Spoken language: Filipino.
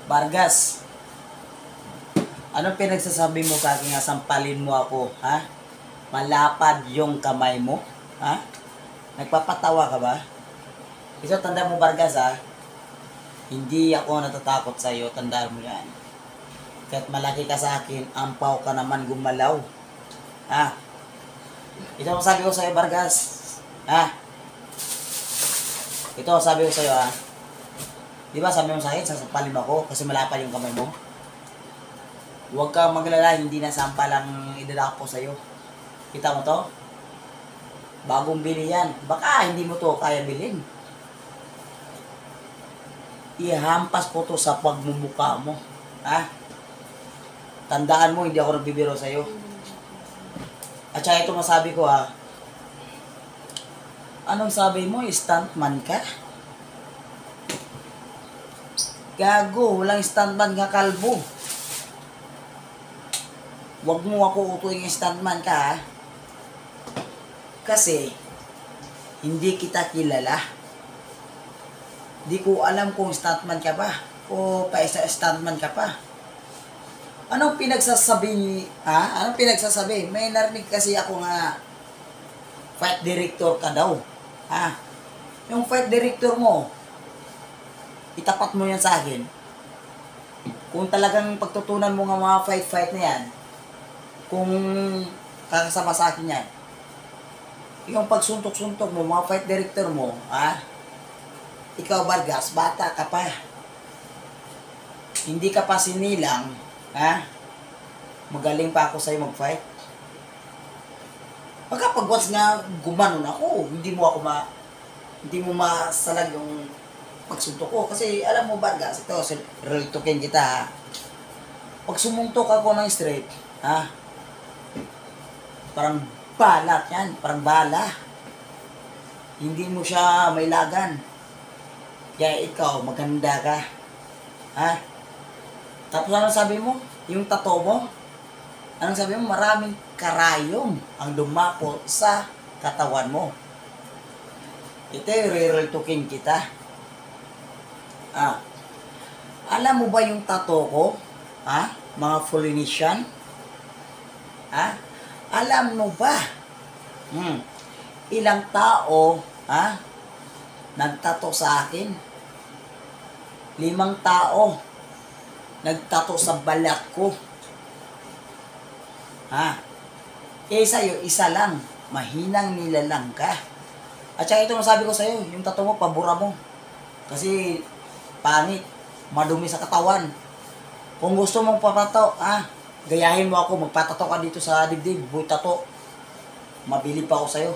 Vargas, anong pinagsasabi mo kaki nga sampalin mo ako, ha? Malapad yung kamay mo, ha? Nagpapatawa ka ba? Ito, tanda mo Vargas, ha? Hindi ako natatakot sa iyo, tandaan mo yan. Kahit malaki ka sa akin, ampaw ka naman gumalaw. Ha? Ito ang sabi ko sa iyo, Vargas. Ha? Ito ang sabi ko sa iyo, ha? Di ba sabi mo sa akin, sasampalin mo ako kasi malapad yung kamay mo? Huwag kang maglala, hindi na sampal ang idadako sa iyo. Kita mo to? Bagong bili yan. Baka hindi mo to kaya bilhin. Ihampas ko to sa pagmumuka mo. Ha? Tandaan mo, hindi ako nagbibiro sa iyo. At saka ito masabi ko, ha? Anong sabi mo? Stuntman ka? Gago, walang stuntman ka, kalbo. Huwag mo ako utuin yung stuntman ka, ha? Kasi, hindi kita kilala. Di ko alam kung stuntman ka ba o pa-stuntman ka pa. Anong pinagsasabi, ha? Anong pinagsasabi? May narinig kasi ako nga fight director ka daw. Ha? Yung fight director mo, itapat mo yan sa akin. Kung talagang pagtutunan mo nga mga fight na yan, kung kakasama sa akin yan, yung pagsuntok-suntok mo, mga fight director mo, ha? Ikaw, Vargas, bata ka pa. Hindi ka pa sinilang, ha? Magaling pa ako sa'yo mag-fight. Pagkapag once nga gumanon ako, hindi mo masalag yung pagsuntok ko. Kasi alam mo, Vargas, ito, relitukin kita, ha? Pag sumuntok ako ng straight, ha? Parang balat yan, parang bala. Hindi mo siya may lagan. Kaya ikaw, maganda ka. Ha? Tapos ano sabi mo? Yung tattoo mo? Anong sabi mo? Maraming karayom ang dumapo sa katawan mo. Ito yung re-reltukin kita. Alam mo ba yung tattoo ko? Ha? Mga Polynesian? Ha? Alam mo ba? Ilang tao, ha? Nagtato sa akin. 5 tao nagtato sa balat ko. Ha? Sa'yo, isa lang. Mahinang nilalang ka. At saka ito masabi ko sa'yo, yung tato mo, pabura mo. Kasi, pangit. Madumi sa katawan. Kung gusto mong papato, gayahin mo ako, magpatato ka dito sa dibdib. Boy tato. Mabili pa ako sa'yo.